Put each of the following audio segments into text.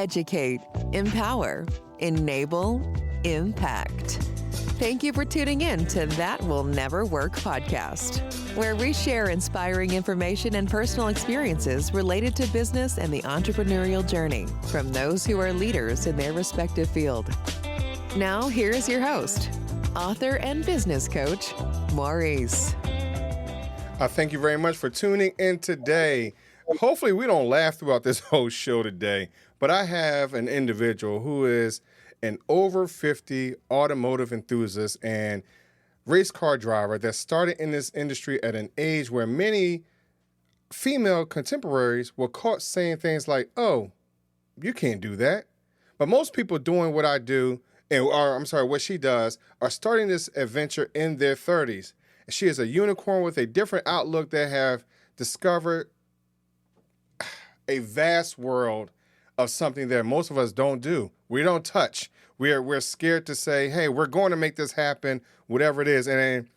educate, empower, enable, impact. Thank you for tuning in to That Will Never Work podcast, where we share inspiring information and personal experiences related to business and the entrepreneurial journey from those who are leaders in their respective field. Now, here is your host, author and business coach, Maurice. Thank you very much for tuning in today. Hopefully we don't laugh throughout this whole show today, but I have an individual who is an over 50 automotive enthusiast and race car driver that started in this industry at an age where many female contemporaries were caught saying things like, "Oh, you can't do that." But most people doing what I do, what she does, are starting this adventure in their 30s. She is a unicorn with a different outlook that have discovered a vast world of something that most of us don't do. We don't touch. We're scared to say, hey, we're going to make this happen, whatever it is. And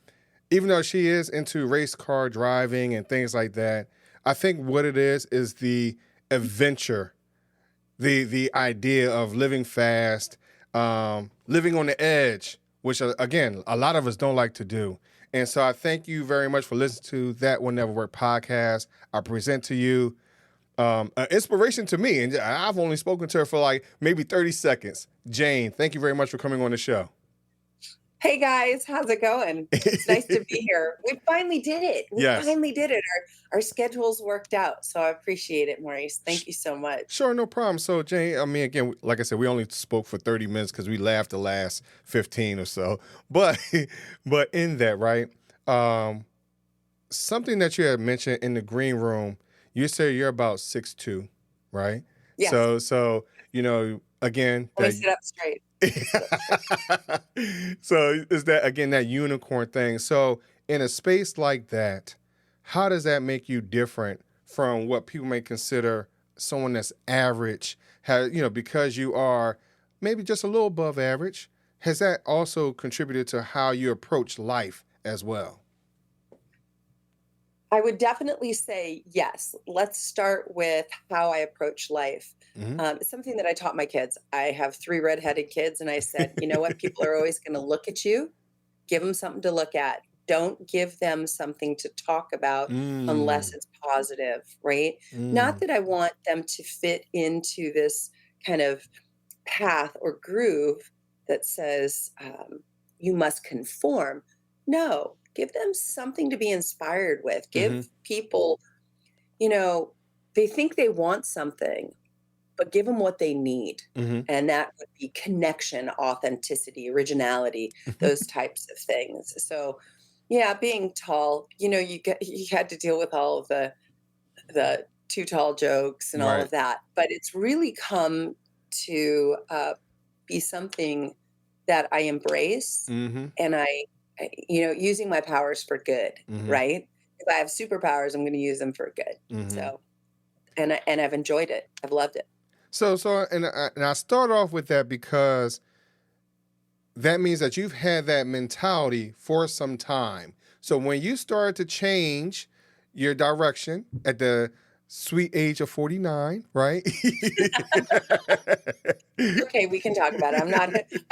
even though she is into race car driving and things like that, I think what it is the adventure, the idea of living fast, living on the edge, which, again, a lot of us don't like to do. And so I thank you very much for listening to That Will Never Work podcast. I present to you an inspiration to me, and I've only spoken to her for like maybe 30 seconds. Jane, thank you very much for coming on the show. Hey guys, how's it going? It's nice to be here. We finally did it. Finally did it. Our schedules worked out, so I appreciate it, Maurice. Thank you so much. Sure, no problem. So Jane, I mean, again, like I said, we only spoke for 30 minutes because we laughed the last 15 or so. But in that, right, something that you had mentioned in the green room, you said you're about 6'2", right? Yes. So again, let me sit up straight. So is that, again, that unicorn thing. So in a space like that, how does that make you different from what people may consider someone that's average? Because you are maybe just a little above average, has that also contributed to how you approach life as well? I would definitely say yes. Let's start with how I approach life. Mm-hmm. It's something that I taught my kids. I have 3 redheaded kids, and I said, you know what? People are always going to look at you. Give them something to look at. Don't give them something to talk about unless it's positive, right? Not that I want them to fit into this kind of path or groove that says you must conform. No. Give them something to be inspired with. Give people, they think they want something, but give them what they need. And that would be connection, authenticity, originality, those types of things. So, yeah, being tall, you had to deal with all of the too tall jokes and all of that. But it's really come to be something that I embrace, and using my powers for good, right? If I have superpowers, I'm going to use them for good. So, and I've enjoyed it. I've loved it. So I start off with that because that means that you've had that mentality for some time. So when you started to change your direction at the sweet age of 49, right? Okay, we can talk about it.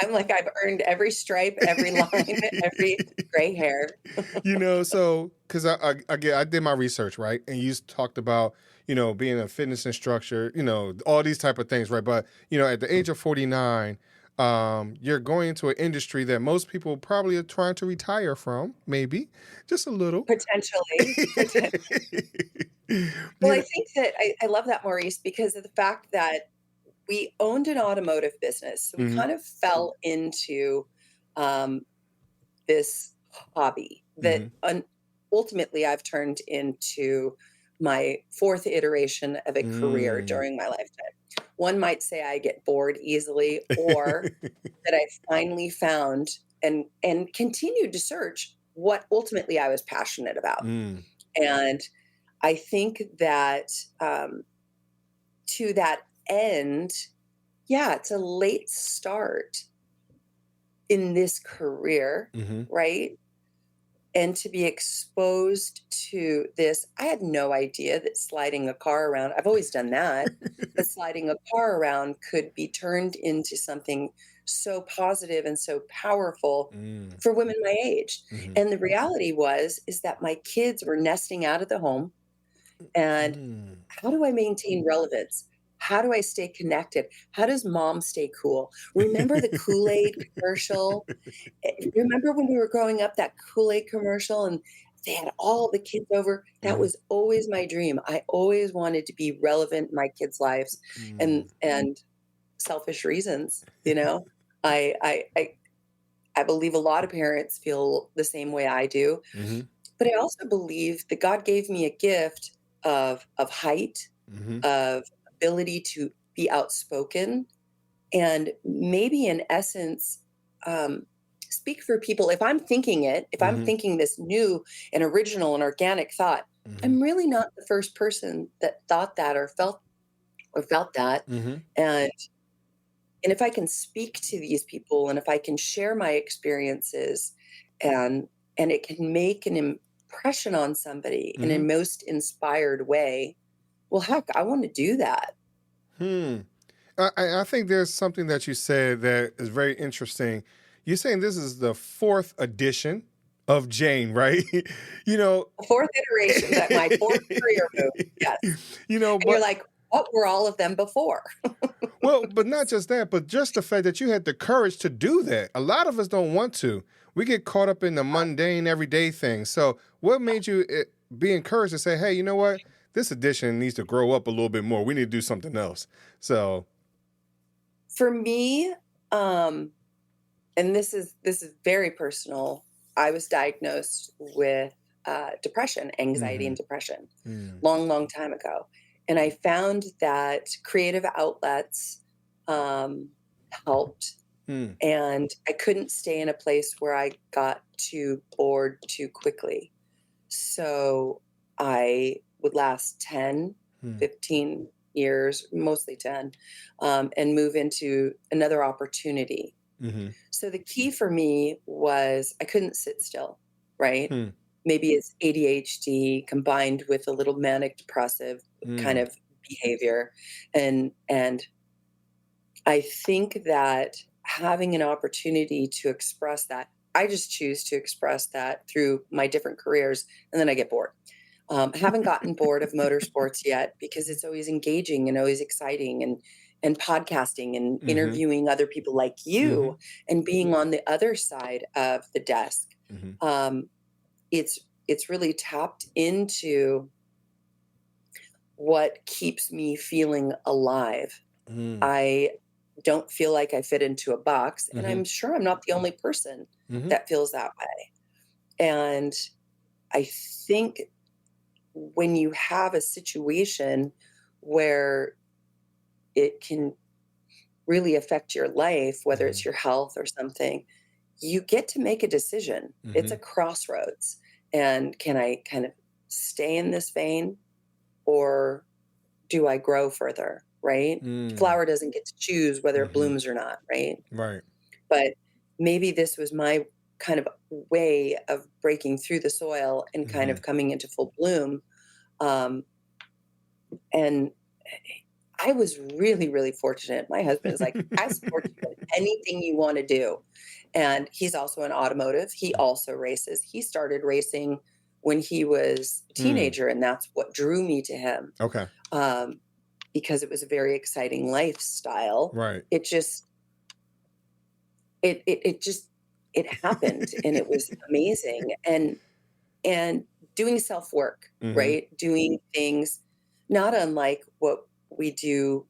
I'm like, I've earned every stripe, every line, every gray hair. So, because I did my research, right? And you talked about, being a fitness instructor, all these type of things, right? But, at the age of 49, you're going into an industry that most people probably are trying to retire from, maybe, just a little. Potentially. Well, I think that I love that, Maurice, because of the fact that we owned an automotive business. So we kind of fell into this hobby that ultimately I've turned into my 4th iteration of a career during my lifetime. One might say I get bored easily, or that I finally found and continued to search what ultimately I was passionate about. And I think that to that end, it's a late start in this career, right? and to be exposed to this. I had no idea that sliding a car around, I've always done that, but sliding a car around could be turned into something so positive and so powerful Mm. for women my age. Mhm. And the reality is that my kids were nesting out of the home. And Mm. how do I maintain relevance? How do I stay connected? How does mom stay cool? Remember the Kool-Aid commercial? Remember when we were growing up, that Kool-Aid commercial and they had all the kids over? That Mhm. was always my dream. I always wanted to be relevant in my kids' lives, Mm. and selfish reasons, you know? I I I I believe a lot of parents feel the same way I do, Mhm. but I also believe that God gave me a gift of height, Mhm. of ability to be outspoken, and maybe in essence, um, speak for people. If I'm Mhm. thinking this new and original and organic thought, Mhm. I'm really not the first person that thought that or felt that. Mhm. And and if I can speak to these people and if I can share my experiences and it can make an impression on somebody in a Mhm. most inspired way, well, heck, I want to do that. Hmm. I think there's something that you said that is very interesting. You're saying this is the fourth edition of Jane, right? you know, Fourth iteration, that my fourth career move. Yes. And you're but like, what were all of them before? well, but not just that, but just the fact that you had the courage to do that. A lot of us don't want to. We get caught up in the mundane, everyday things. So, what made you be encouraged to say, "Hey, you know what? This edition needs to grow up a little bit more. We need to do something else." So, For me, um, and this is very personal. I was diagnosed with depression, anxiety, mm-hmm, and depression, mm, long, long time ago, and I found that creative outlets um, helped, mm, and I couldn't stay in a place where I got too bored too quickly. So I would last 10, mm, 15 years, mostly 10, and move into another opportunity. mm-hmm, So the key for me was I couldn't sit still, right? mm, Maybe it's ADHD combined with a little manic depressive kind mm, of behavior. And I think that having an opportunity to express that, I just choose to express that through my different careers, and then I get bored. I haven't gotten bored of motorsports yet because it's always engaging and always exciting, and podcasting and mm-hmm, interviewing other people like mm-hmm, you and being on the other side of the desk. mm-hmm, Um, it's it's really tapped into what keeps me feeling alive. mm, I don't feel like I fit into a box, and mm-hmm, I'm sure I'm not the only person mm-hmm, that feels that way. And I think when you have a situation where it can really affect your life, whether mm-hmm, it's your health or something, you get to make a decision. It's mm-hmm, a crossroads. And can I kind of stay in this vein or do I grow further? Right? mm, Flower doesn't get to choose whether it mm-hmm, blooms or not, right? right. But maybe this was my kind of way of breaking through the soil and kind Mm-hmm, of coming into full bloom. Um, and I was really, really fortunate. My husband is like, I support you in anything you want to do. And he's also an automotive. He also races. He started racing when he was a mm, teenager, and that's what drew me to him, okay, um, because it was a very exciting lifestyle. right. It just, it just, it happened, and it was amazing. And doing self work, mm-hmm, right? Doing things not unlike what we do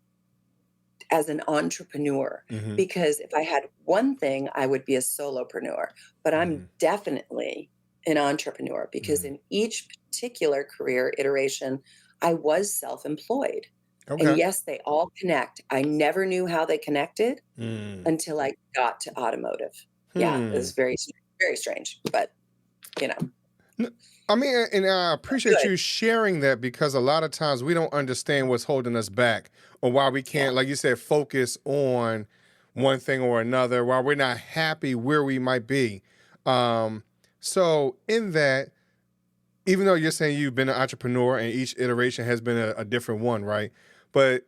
as an entrepreneur, mm-hmm, because if I had one thing, I would be a solopreneur, but I'm mm-hmm, definitely an entrepreneur because mm-hmm. in each particular career iteration, I was self employed. And Okay. yes, they all connect. I never knew how they connected Mm. until I got to automotive. Yeah, it Hmm. was very strange, but you know, N- I mean, and I appreciate good. you sharing that because a lot of times we don't understand what's holding us back or why we Yeah. can't, like you said, focus on one thing or another, why we're not happy where we might be. Um, So in that, even though you're saying you've been an entrepreneur and each iteration has been a different one, right? But,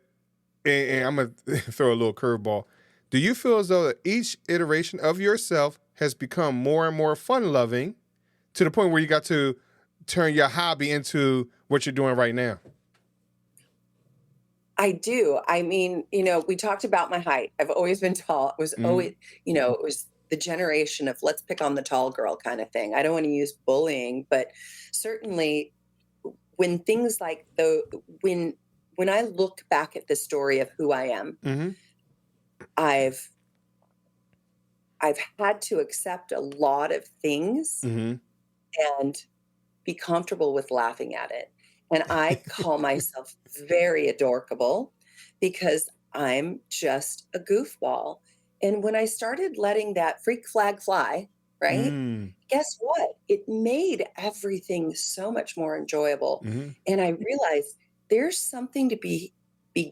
and I'm going to throw a little curveball. Do you feel as though that each iteration of yourself has become more and more fun loving to the point where you got to turn your hobby into what you're doing right now? I do. I mean, we talked about my height. I've always been tall. It was Mm, always, it was the generation of let's pick on the tall girl kind of thing. I don't want to use bullying, but certainly when things like when I look back at the story of who I am, mm-hmm, I've I've had to accept a lot of things mm-hmm. and be comfortable with laughing at it. And I call myself very adorkable because I'm just a goofball. And when I started letting that freak flag fly, right? Mm, Guess what? It made everything so much more enjoyable. mm-hmm, And I realized there's something to be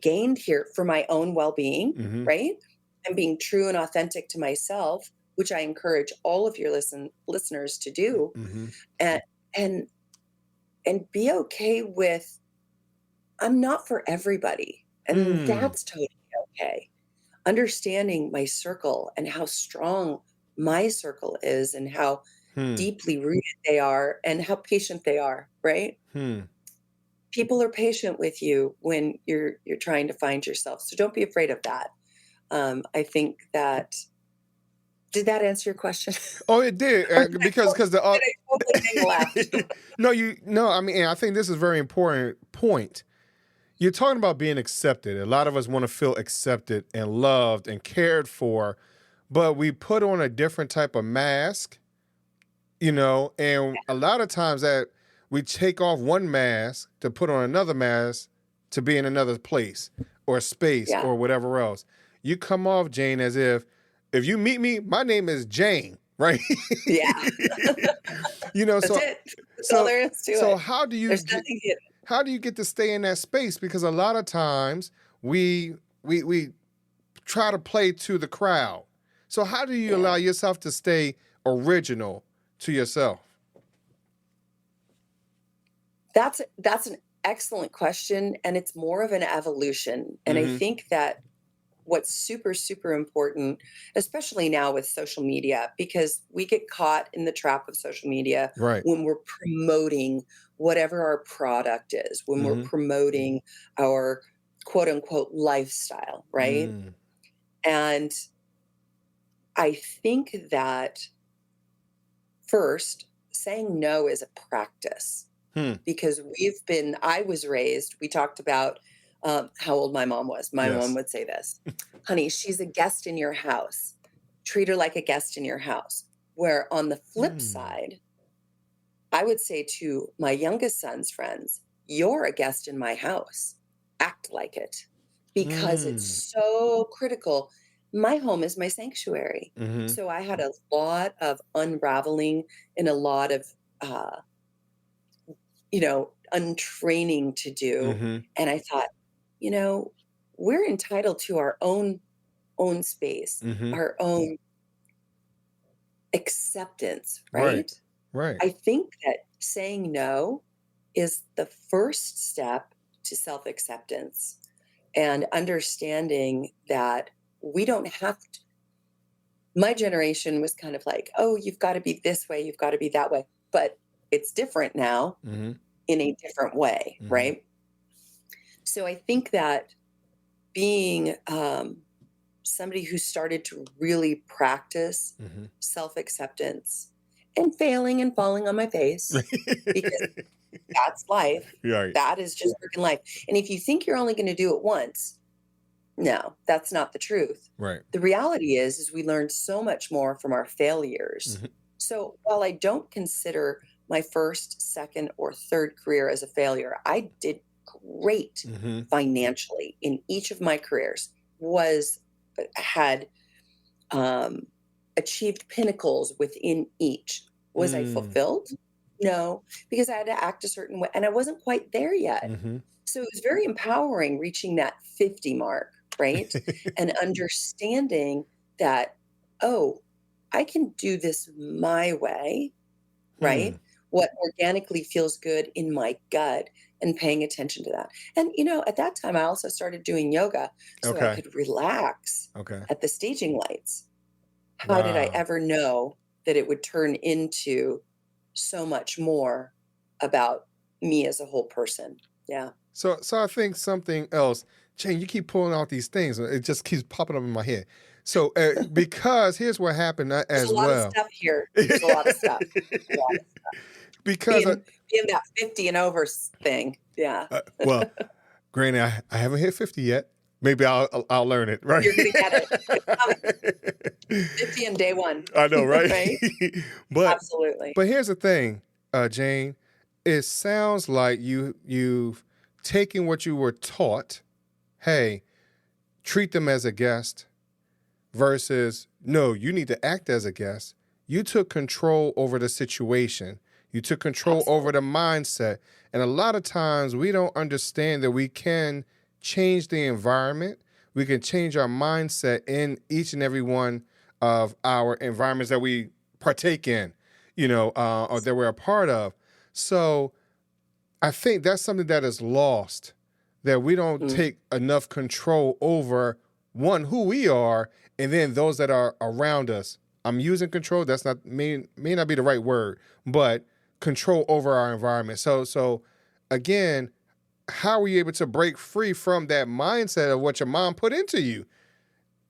gained here for my own well-being, mm-hmm, right? And being true and authentic to myself, which I encourage all of your listeners to do. mm-hmm. And and and be okay with I'm not for everybody. And Mm, that's totally okay. Understanding my circle and how strong my circle is and how hmm, deeply rooted they are and how patient they are, right? hmm. People are patient with you when you're trying to find yourself. So don't be afraid of that. I think that did that answer your question? Oh, it did Or did because the I totally hang left? no, I mean, and I think this is a very important point. You're talking about being accepted. A lot of us want to feel accepted and loved and cared for, but we put on a different type of mask, and a lot of times that we take off one mask to put on another mask to be in another place or space Yeah, or whatever else. You come off, Jane, as if you meet me, my name is Jane, right? yeah. you know, That's so it. That's all so there is to so it. how do you There's get nothing hidden. how do you get to stay in that space? Because a lot of times we try to play to the crowd. So how do you Yeah. allow yourself to stay original to yourself? That's an excellent question, and it's more of an evolution. And I Mm-hmm. think that what's super, super important, especially now with social media, because we get caught in the trap of social media Right. when we're promoting whatever our product is, when we're Mm-hmm. promoting our quote unquote lifestyle, right? Mm. And I think that first, saying no is a practice Hmm. because I was raised, we talked about how old my mom was. My mom Yes. would say this, honey, she's a guest in your house. Treat her like a guest in your house. Where on the flip Mm. side, I would say to my youngest son's friends, you're a guest in my house. Act like it because it's Mm. so critical. My home is my sanctuary. Mm-hmm. So I had a lot of unraveling and a lot of, uh, untraining to do. Mm-hmm. And I thought, you know, we're entitled to our own space, Mm-hmm. our own acceptance, Right. right? Right. I think that saying no is the first step to self-acceptance and understanding that we don't have to. My generation was kind of like, oh, you've got to be this way, you've got to be that way. But it's different now Mm-hmm. in a different way, Mm-hmm. right? So I think that being somebody who started to really practice Mm-hmm. self acceptance and failing and falling on my face because that's life. Right. That is just freaking life. And if you think you're only going to do it once, no, that's not the truth. Right. The reality is we learn so much more from our failures. Mm-hmm. So while I don't consider my first, second, or third career as a failure, I did great Mm-hmm. financially in each of my careers. Had um, achieved pinnacles within each. Was I Mm. fulfilled? No, because I had to act a certain way, and I wasn't quite there yet. Mm-hmm. So it was very empowering reaching that 50 mark, right? And understanding that, oh, I can do this my way Hmm. right? What organically feels good in my gut and paying attention to that. And, at that time, I also started doing yoga so I Okay. could relax Okay. at the staging lights. How did I Wow. ever know that it would turn into so much more about me as a whole person? Yeah. So I think something else, Jane, you keep pulling out these things. It just keeps popping up in my head. So because here's what happened There's a as lot of well. stuff here. There's a lot of stuff. A lot of Because being that 50 and over thing. Yeah. well, granted, I haven't hit 50 yet. Maybe I'll learn it, right? You're gonna get it. It's coming. 50 and day one. I know, right? Right? but Absolutely. but here's the thing, Jane. It sounds like you've taken what you were taught. Hey, treat them as a guest versus no, you need to act as a guest. You took control over the situation. You took control over Absolutely. the mindset. And a lot of times we don't understand that we can change the environment. We can change our mindset in each and every one of our environments that we partake in, or that we're a part of. So I think that's something that is lost, that we don't Mhm. take enough control over one, who we are, and then those that are around us. I'm using control. That's not may not be the right word, but control over our environment. So again, how are you able to break free from that mindset of what your mom put into you?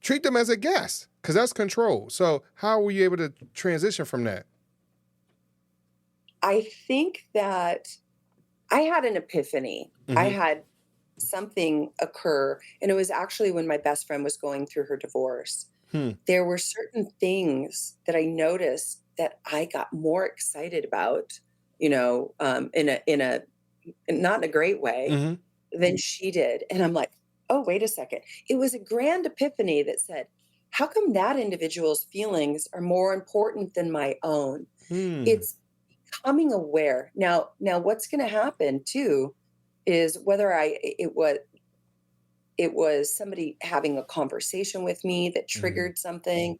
Treat them as a guest, because that's control. So how were you able to transition from that? I think that I had an epiphany. I Mm-hmm. had something occur, and it was actually when my best friend was going through her divorce. Hmm. There were certain things that I noticed that I got more excited about, in a not in a great way Mm-hmm. than she did. And I'm like, oh, wait a second. It was a grand epiphany that said, how come that individual's feelings are more important than my own? Hmm. It's becoming aware. Now what's going to happen too is whether it was somebody having a conversation with me that Mm-hmm. triggered something,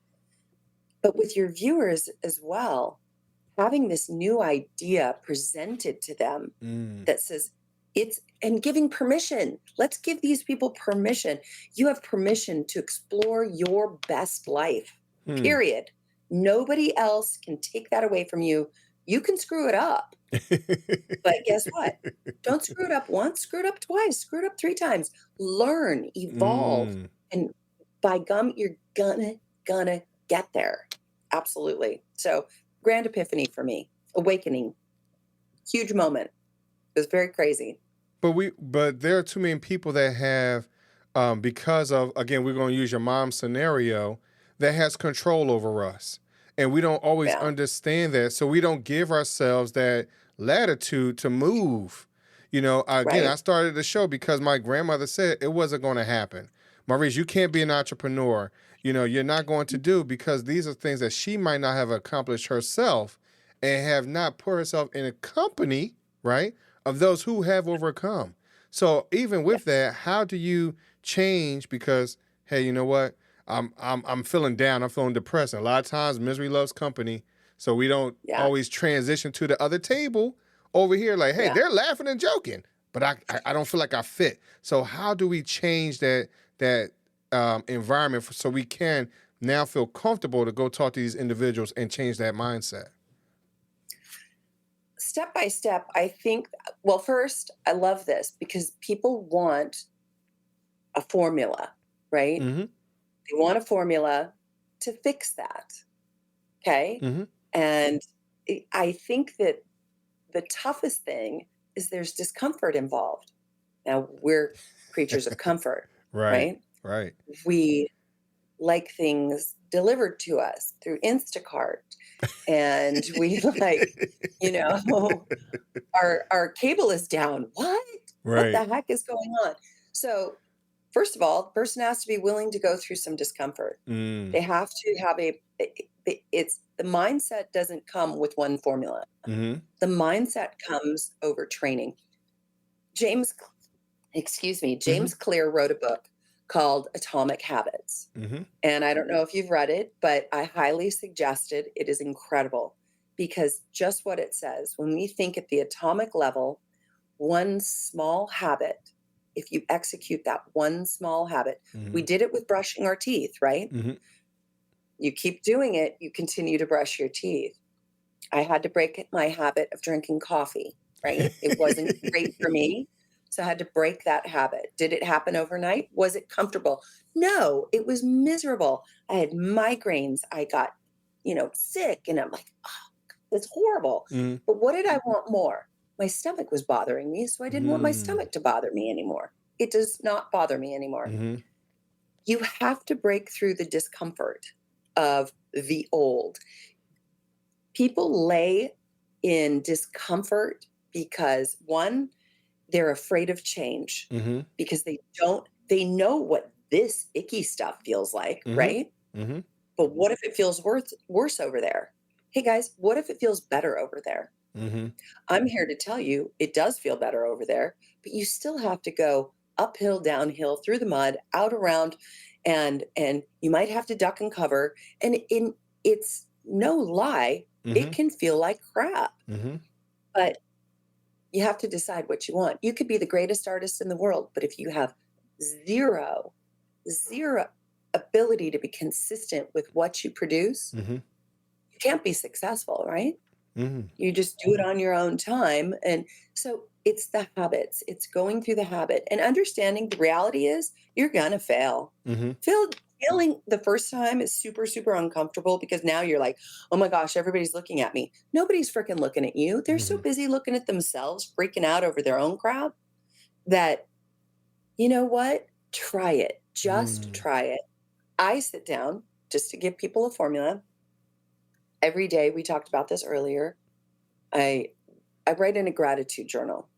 but with your viewers as well, having this new idea presented to them Mm. that says it's and giving permission. Let's give these people permission. You have permission to explore your best life. Hmm. Period. Nobody else can take that away from you. You can screw it up, but guess what? Don't screw it up once, screw it up twice, screw it up 3 times. Learn, evolve, Mm. and by gum, you're gonna get there. Absolutely. So, grand epiphany for me. Awakening. Huge moment. It was very crazy. But there are too many people that have, because of, again, we're going to use your mom's scenario, that has control over us, and we don't always Yeah, understand that, so we don't give ourselves that latitude to move. Again, I right. started the show because my grandmother said it wasn't going to happen. Maurice, you can't be an entrepreneur. You're not going to do, because these are things that she might not have accomplished herself, and have not put herself in a company, right, of those who have overcome. So even Yeah, with that, how do you change? Because hey, you know what? I'm feeling down. I'm feeling depressed. And a lot of times, misery loves company. So we don't yeah, always transition to the other table over here. Like, hey, yeah. they're laughing and joking, but I don't feel like I fit. So how do we change that environment so we can now feel comfortable to go talk to these individuals and change that mindset? Step by step, I think, well, first, I love this because people want a formula, right? Mm-hmm. They want a formula to fix that. Okay. Mm-hmm. And I think that the toughest thing is there's discomfort involved. Now, we're creatures of comfort, Right. right? Right. We like things delivered to us through Instacart, and we like, you know, our cable is down. What Right. the heck is going on? So, first of all, the person has to be willing to go through some discomfort. Mm. They have to have it's the mindset doesn't come with one formula. Mm-hmm. The mindset comes over training. James Mm-hmm. James Clear wrote a book called Atomic Habits. Mm-hmm. And I don't know if you've read it, but I highly suggest it. It is incredible. because just what it says, when we think at the atomic level, one small habit, if you execute that one small habit, we did it with brushing our teeth, right? Mhm. You keep doing it, you continue to brush your teeth. I had to break my habit of drinking coffee, right? It wasn't great for me. So I had to break that habit. Did it happen overnight? Was it comfortable? No, it was miserable. I had migraines. I got, sick. And I'm like, oh, it's horrible. Mhm. But what did I want more? My stomach was bothering me. So I didn't want my Mm. stomach to bother me anymore. It does not bother me anymore. Mhm. You have to break through the discomfort of the old. People lay in discomfort because one, they're afraid of change Mhm. because they know what this icky stuff feels like, Mhm. right? Mhm. But what if it feels worse over there? Hey guys, what if it feels better over there? Mhm. I'm here to tell you it does feel better over there, but you still have to go uphill, downhill, through the mud, out around, and you might have to duck and cover. And it's no lie, it Mhm. can feel like crap, Mhm. but you have to decide what you want. You could be the greatest artist in the world, but if you have zero, zero ability to be consistent with what you produce, Mhm. you can't be successful, right? Mhm. You just do it on your own time. And so it's the habits, it's going through the habit and understanding the reality is you're going to fail. Mhm. Failing the first time is super, super uncomfortable because now you're like, oh my gosh, everybody's looking at me. Nobody's freaking looking at you. They're so Mhm. busy looking at themselves, freaking out over their own crap that, you know what? Try it. Just Mm. try it. I sit down just to give people a formula every day. We talked about this earlier. I I write in a gratitude journal.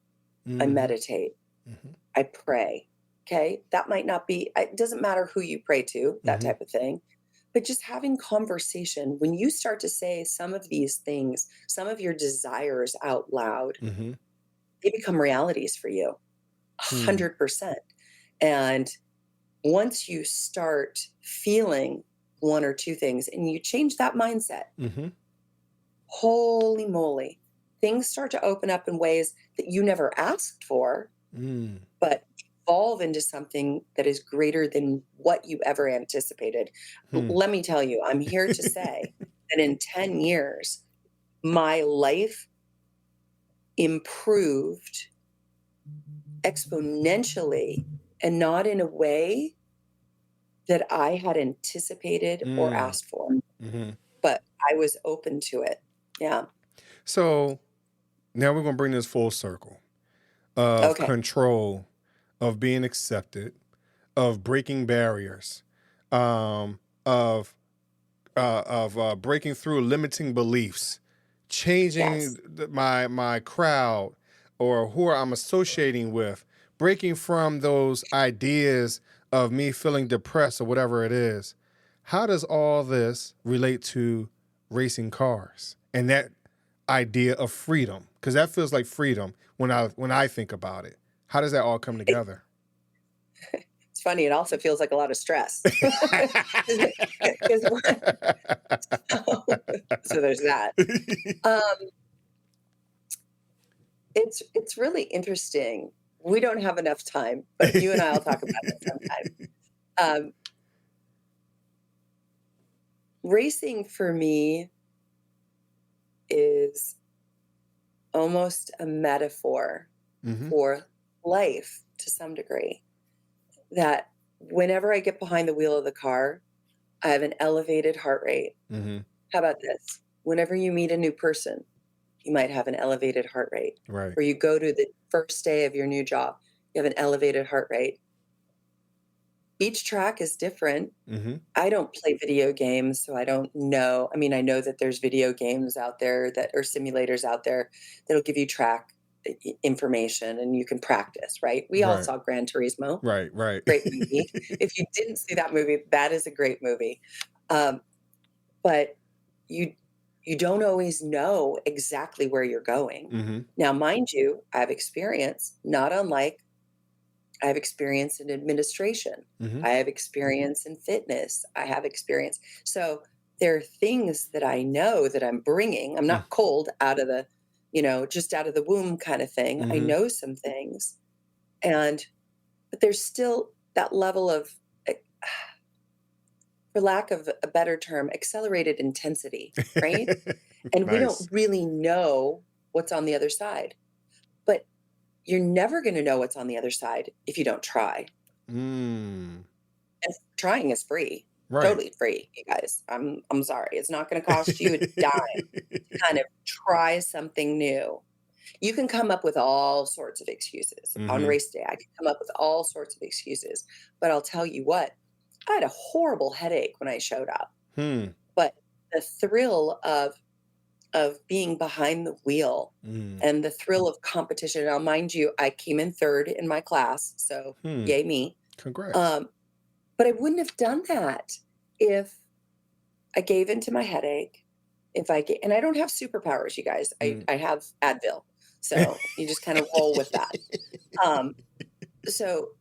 I Mhm. meditate. Mhm. I pray. Okay. That might not be, it doesn't matter who you pray to, that Mhm. type of thing. But just having conversation, when you start to say some of these things, some of your desires out loud, Mhm. they become realities for you, Hmm. 100%. And once you start feeling one or two things and you change that mindset, Mhm. holy moly, things start to open up in ways that you never asked for, Mm. but evolve into something that is greater than what you ever anticipated. Hmm. Let me tell you, I'm here to say that in 10 years, my life improved exponentially and not in a way that I had anticipated or Mm. asked for, Mhm. but I was open to it. Yeah. So now we're gonna bring this full circle of Okay. control, of being accepted, of breaking barriers, of breaking through limiting beliefs, changing Yes. my crowd or who I'm associating with, breaking from those ideas of me feeling depressed or whatever it is. How does all this relate to racing cars and that idea of freedom? Because that feels like freedom when I think about it. How does that all come It, together? it's funny. It also feels like a lot of stress. 'Cause so there's that. Um, it's really interesting. We don't have enough time, but you and I will talk about it sometime. Um, Racing for me is almost a metaphor Hmm. for life to some degree. That whenever I get behind the wheel of the car, I have an elevated heart rate. Hmm. How about this? Whenever you meet a new person, you might have an elevated heart rate. Right. Or you go to the first day of your new job, you have an elevated heart rate. Each track is different. Hmm. I don't play video games, so I don't know. I mean, I know that there's video games out there that or simulators out there that'll give you track information and you can practice, right? We all Right. saw Gran Turismo, Right. Right. great movie. If you didn't see that movie, that is a great movie. Um, but you you don't always know exactly where you're going. Hmm. Now, mind you, I have experience, not unlike I have experience in administration. Hmm. I have experience in fitness. I have experience. So there are things that I know that I'm bringing. I'm Mm. not cold out of the, just out of the womb kind of thing. I Mhm. know some things, and but there's still that level of, eh, for lack of a better term, accelerated intensity, right? And we don't Nice. really know what's on the other side. But you're never going to know what's on the other side if you don't try. Mm. And trying is free, Right. totally free, you guys. I'm sorry. It's not going to cost you a dime to kind of try something new. You can come up with all sorts of excuses. On Mhm. race day, I can come up with all sorts of excuses. But I'll tell you what, I had a horrible headache when I showed up. Hmm. But the thrill of being behind the wheel Mm. and the thrill of competition. Now, mind you, I came in third in my class, so Hmm. yay me. Congrats. Um, but I wouldn't have done that if I gave into my headache. If I get, and I don't have superpowers, you guys. I, Mm. I have Advil, so you just kind of roll with that. Um, so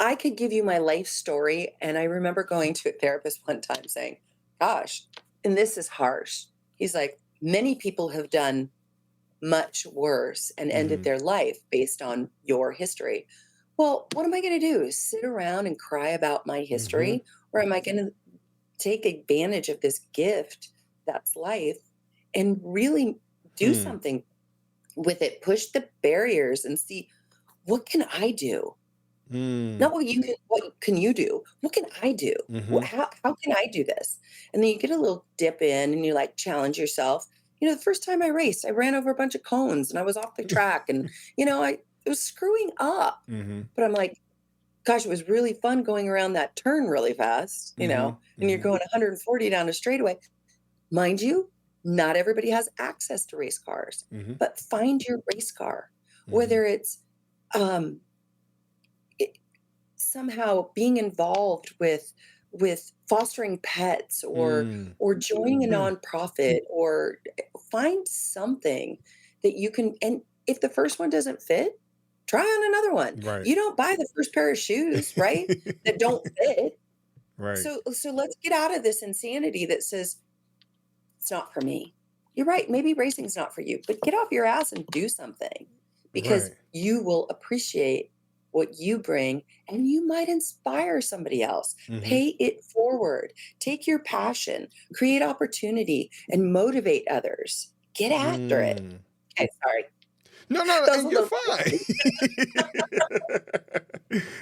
I could give you my life story, and I remember going to a therapist one time saying, "Gosh," and this is harsh. He's like, "Many people have done much worse and ended Mhm. their life based on your history." Well, what am I going to do? Sit around and cry about my Mhm. history? Or am I going to take advantage of this gift that's life and really do Hmm. something with it? Push the barriers and see, what can I do? Mm. Not what can you do? What can I do? Mhm. How can I do this? And then you get a little dip in and you like challenge yourself. The first time I raced, I ran over a bunch of cones and I was off the track and it was screwing up. Mhm. But I'm like, gosh, it was really fun going around that turn really fast, Mhm. and you're Mhm. going 140 down a straightaway. Mind you, not everybody has access to race cars, Mhm. but find your race car, Mhm. whether it's um, somehow being involved with fostering pets Mm. or joining a Hmm. nonprofit or find something that you can, and if the first one doesn't fit, try on another one. Right. You don't buy the first pair of shoes, right, that don't fit. Right. So let's get out of this insanity that says it's not for me. You're right, maybe racing's not for you, but get off your ass and do something because Right. you will appreciate what you bring and you might inspire somebody else. Mhm. Pay it forward. Take your passion, create opportunity, and motivate others. Get after it. Mm. Okay, sorry. No, no, That was a and you're little fine. crazy.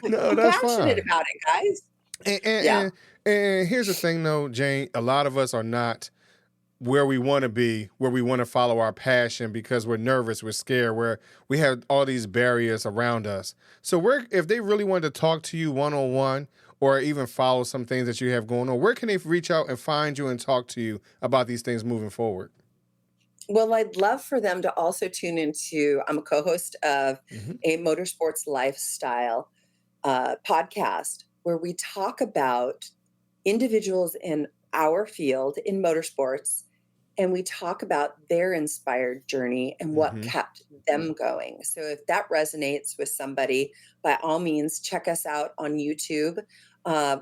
No, I'm that's passionate fine. about it, guys. And and Yeah. and and here's the thing though, Jane, a lot of us are not where we want to be, where we want to follow our passion because we're nervous, we're scared, where we have all these barriers around us. So where if they really wanted to talk to you one-on-one or even follow some things that you have going on, where can they reach out and find you and talk to you about these things moving forward? Well, I'd love for them to also tune into, I'm a co-host of Mhm. a motorsports lifestyle podcast where we talk about individuals in our field in motorsports and we talk about their inspired journey and what Mhm. kept them going. So if that resonates with somebody, by all means, check us out on YouTube.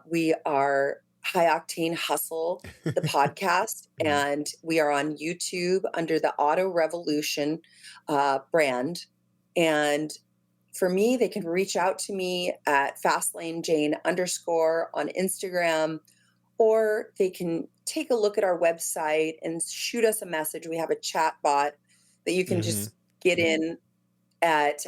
We are High Octane Hustle, the podcast, Mhm. and we are on YouTube under the Auto Revolution brand. And for me, they can reach out to me at FastlaneJane _ on Instagram, or they can take a look at our website and shoot us a message. We have a chat bot that you can Mhm. just get in at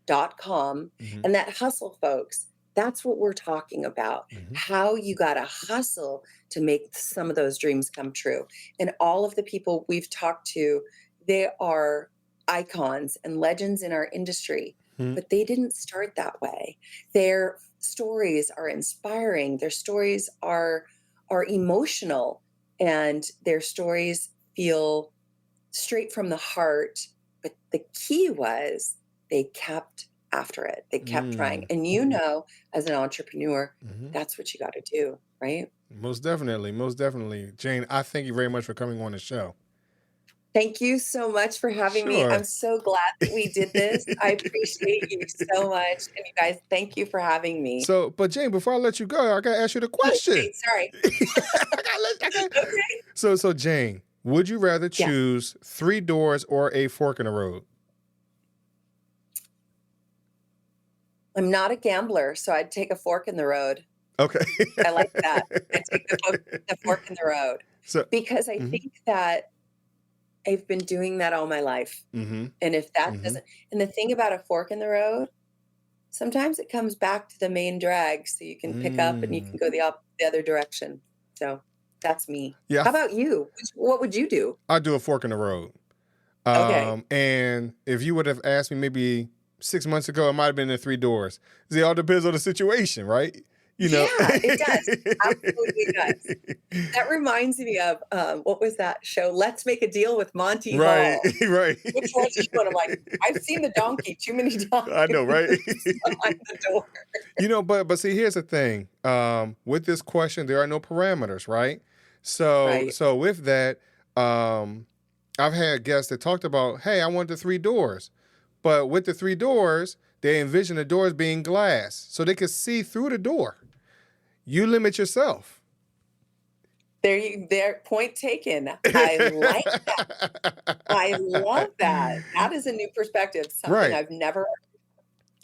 www.highoctanehustle.com. Mhm. And that hustle, folks, that's what we're talking about. Mhm. How you got to hustle to make some of those dreams come true. And all of the people we've talked to, they are icons and legends in our industry, Mhm. but they didn't start that way. Their stories are inspiring. Their stories are emotional, and their stories feel straight from the heart. But the key was they kept after it. They kept trying. Mm. And as an entrepreneur, Mhm. that's what you got to do, right? Most definitely, most definitely. Jane, I thank you very much for coming on the show. Thank you so much for having me. Sure. I'm so glad that we did this. I appreciate you so much. And you guys, thank you for having me. So, but Jane, before I let you go, I gotta ask you the Oh, question. okay, sorry. Okay. So Jane, would you rather Yeah. choose 3 doors or a fork in the road? I'm not a gambler, so I'd take a fork in the road. Okay. I like that. I'd take the fork in the road So, because I mhm, think that I've been doing that all my life. mhm, And if that mhm. doesn't, and the thing about a fork in the road, sometimes it comes back to the main drag so you can pick up and you can Mm. go the other direction. So that's me. Yeah, How about you? What would you do? I do a fork in the road. Okay. And if you would have asked me maybe 6 months ago, it might have been the 3 doors. It all depends on the situation, right? You know. Yeah, it does. Absolutely does. That reminds me of what was that show? Let's Make a Deal with Monty Right, Hall. right. Which one's which one? I'm like, I've seen the donkey too many times I know, right? behind the door. But see, here's the thing. With this question, there are no parameters, right? So Right. so with that, I've had guests that talked about, hey, I want the 3 doors. But with the 3 doors, they envision the doors being glass so they could see through the door. You limit yourself. There, point taken. I like that. I love that. That is a new perspective, something Right. I've never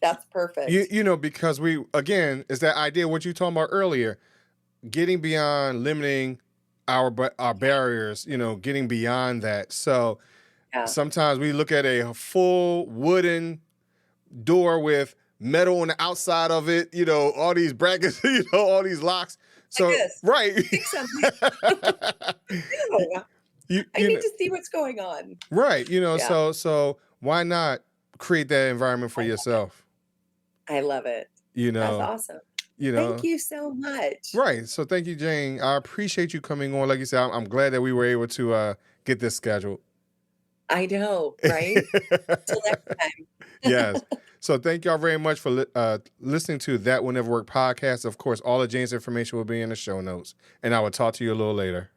that's You, perfect. you know, because we, again, it's that idea what you talking about earlier, getting beyond limiting our barriers, getting beyond that. So Yeah. sometimes we look at a full wooden door with metal on the outside of it, all these brackets, all these locks. Like So, this. right. Pick something. No, you, I you need know, to see what's going on. right. Yeah. So why not create that environment for I yourself? I love it. You That's know, awesome. you Thank know, you so much. right. So thank you, Jane. I appreciate you coming on. Like you said, I'm glad that we were able to get this scheduled. I know, right? Till next Yes. time. So thank y'all very much for listening to That Will Never Work podcast. Of course, all of Jane's information will be in the show notes. And I will talk to you a little later.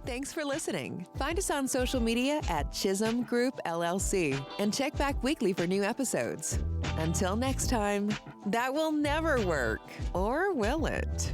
Thanks for listening. Find us on social media at Chisholm Group LLC and check back weekly for new episodes. Until next time, that will never work, or will it?